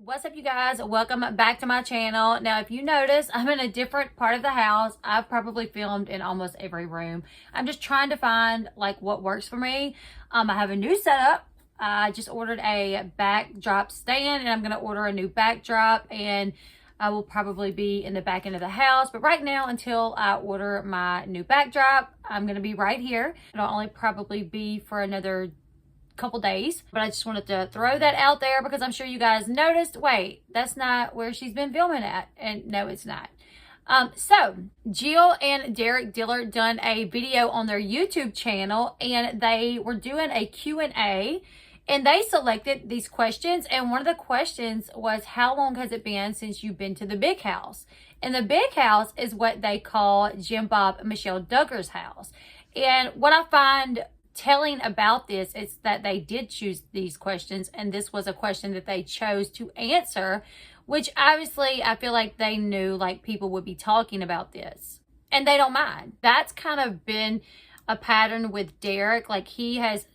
What's up, you guys? Welcome back to my channel. Now, if you notice, I'm in a different part of the house. I've probably filmed in almost every room. I'm just trying to find like what works for me. I have a new setup. I just ordered a backdrop stand and I'm going to order a new backdrop, and I will probably be in the back end of the house. But right now, until I order my new backdrop, I'm going to be right here. It'll only probably be for another couple days, but I just wanted to throw that out there because I'm sure you guys noticed, wait, that's not where she's been filming at. And no, it's not. So Jill and Derek Dillard done a video on their YouTube channel, and they were doing a Q&A, and they selected these questions. And one of the questions was, how long has it been since you've been to the big house? And the big house is what they call Jim, Bob, and Michelle Duggar's house. And what I find telling about this is that they did choose these questions, and this was a question that they chose to answer, which obviously I feel like they knew like people would be talking about this, and they don't mind. That's kind of been a pattern with Derek. Like, he has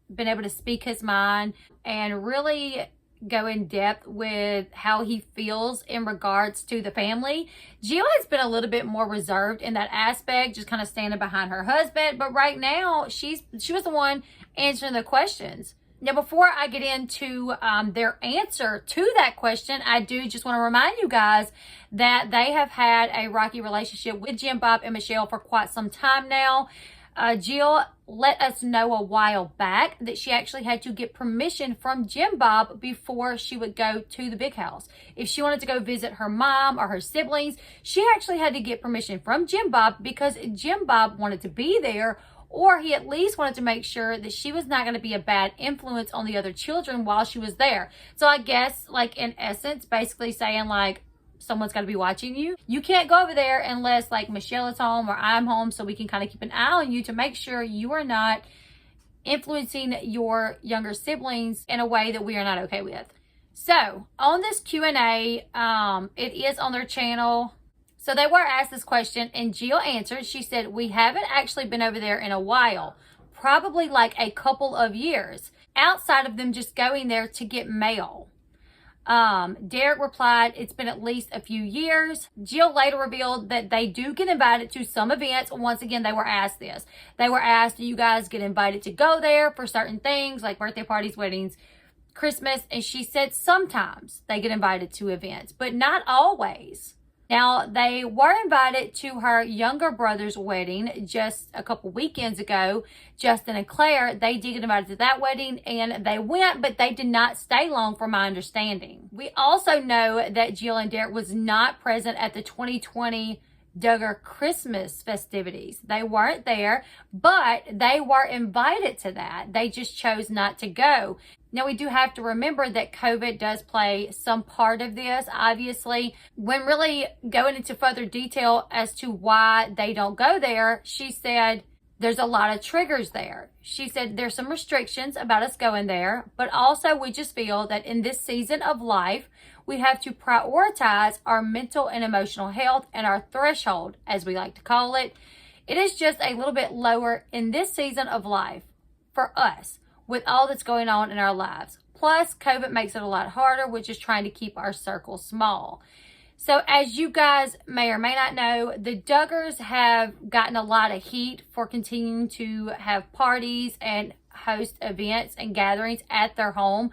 been able to speak his mind and really go in depth with how he feels in regards to the family. Jill has been a little bit more reserved in that aspect, just kind of standing behind her husband. But right now, she was the one answering the questions. Now, before I get into their answer to that question, I do just want to remind you guys that they have had a rocky relationship with Jim, Bob, and Michelle for quite some time now. Jill let us know a while back that she actually had to get permission from Jim Bob before she would go to the big house. If she wanted to go visit her mom or her siblings, she actually had to get permission from Jim Bob, because Jim Bob wanted to be there, or he at least wanted to make sure that she was not going to be a bad influence on the other children while she was there. So I guess, like, in essence, basically saying like, someone's got to be watching you. You can't go over there unless like Michelle is home or I'm home, so we can kind of keep an eye on you to make sure you are not influencing your younger siblings in a way that we are not okay with. So on this Q&A, it is on their channel. So they were asked this question, and Jill answered. She said, we haven't actually been over there in a while, probably like a couple of years, outside of them just going there to get mail. Derek replied, it's been at least a few years. Jill later revealed that they do get invited to some events. Once again, they were asked this. They were asked, do you guys get invited to go there for certain things like birthday parties, weddings, Christmas? And she said sometimes they get invited to events, but not always. Now, they were invited to her younger brother's wedding just a couple weekends ago, Justin and Claire. They did get invited to that wedding, and they went, but they did not stay long from my understanding. We also know that Jill and Derek was not present at the 2020 Duggar Christmas festivities. They weren't there, but they were invited to that. They just chose not to go. Now, we do have to remember that COVID does play some part of this, obviously. When really going into further detail as to why they don't go there, she said there's a lot of triggers there. She said there's some restrictions about us going there, but also we just feel that in this season of life, we have to prioritize our mental and emotional health, and our threshold, as we like to call it. It is just a little bit lower in this season of life for us, with all that's going on in our lives. Plus, COVID makes it a lot harder, which is trying to keep our circle small. So as you guys may or may not know, the Duggars have gotten a lot of heat for continuing to have parties and host events and gatherings at their home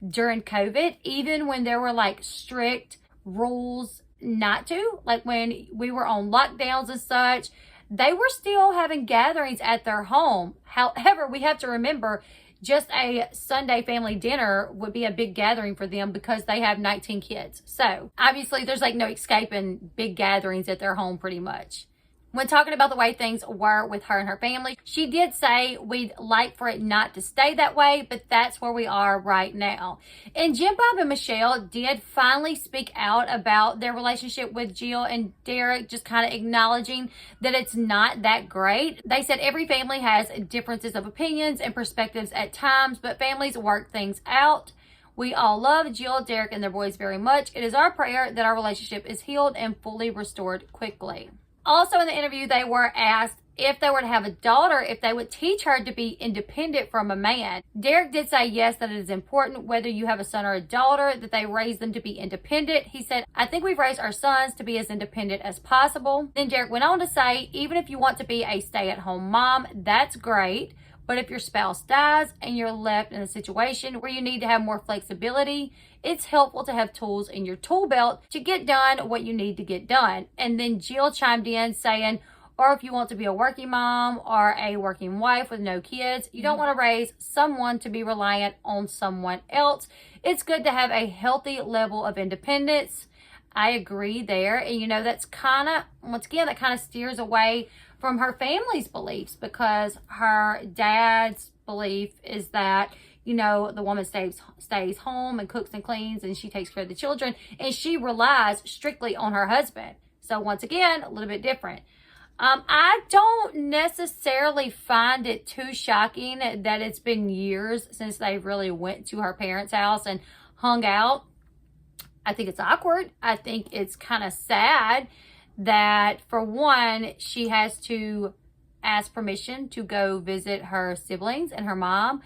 during COVID, even when there were like strict rules not to. Like when we were on lockdowns and such, they were still having gatherings at their home. However, we have to remember, just a Sunday family dinner would be a big gathering for them because they have 19 kids. So obviously there's like no escaping big gatherings at their home pretty much. When talking about the way things were with her and her family, she did say we'd like for it not to stay that way, but that's where we are right now. And Jim, Bob, and Michelle did finally speak out about their relationship with Jill and Derek, just kind of acknowledging that it's not that great. They said every family has differences of opinions and perspectives at times, but families work things out. We all love Jill, Derek, and their boys very much. It is our prayer that our relationship is healed and fully restored quickly. Also in the interview, they were asked if they were to have a daughter, if they would teach her to be independent from a man. Derek did say yes, that it is important whether you have a son or a daughter, that they raise them to be independent. He said, I think we've raised our sons to be as independent as possible. Then Derek went on to say, even if you want to be a stay-at-home mom, that's great. But if your spouse dies and you're left in a situation where you need to have more flexibility, it's helpful to have tools in your tool belt to get done what you need to get done. And then Jill chimed in saying, or if you want to be a working mom or a working wife with no kids, you don't want to raise someone to be reliant on someone else. It's good to have a healthy level of independence. I agree there. And you know, that's kind of, once again, that kind of steers away from her family's beliefs, because her dad's belief is that, you know, the woman stays home and cooks and cleans and she takes care of the children and she relies strictly on her husband. So once again, a little bit different. I don't necessarily find it too shocking that it's been years since they really went to her parents' house and hung out. I think it's awkward. I think it's kind of sad that, for one, she has to ask permission to go visit her siblings and her mom.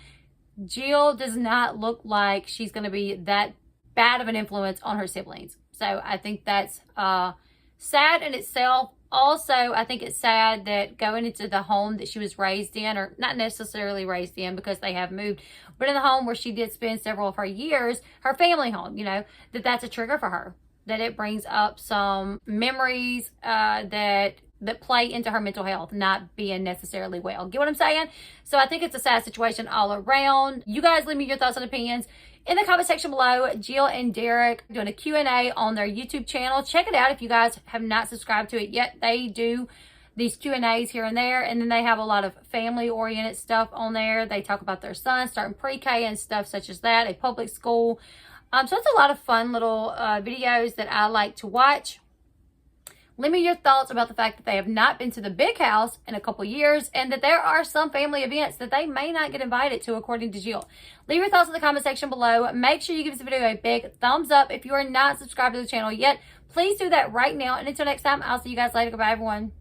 Jill does not look like she's going to be that bad of an influence on her siblings. So I think that's sad in itself. Also, I think it's sad that going into the home that she was raised in, or not necessarily raised in because they have moved, but in the home where she did spend several of her years, her family home, you know, that's a trigger for her. That it brings up some memories that play into her mental health, not being necessarily well. Get what I'm saying? So I think it's a sad situation all around. You guys leave me your thoughts and opinions in the comment section below. Jill and Derek doing a Q&A on their YouTube channel. Check it out if you guys have not subscribed to it yet. They do these Q&As here and there, and then they have a lot of family-oriented stuff on there. They talk about their son starting pre-K and stuff such as that, a public school. So it's a lot of fun little videos that I like to watch. Leave me your thoughts about the fact that they have not been to the big house in a couple years, and that there are some family events that they may not get invited to, according to Jill. Leave your thoughts in the comment section below. Make sure you give this video a big thumbs up. If you are not subscribed to the channel yet, please do that right now. And until next time, I'll see you guys later. Goodbye, everyone.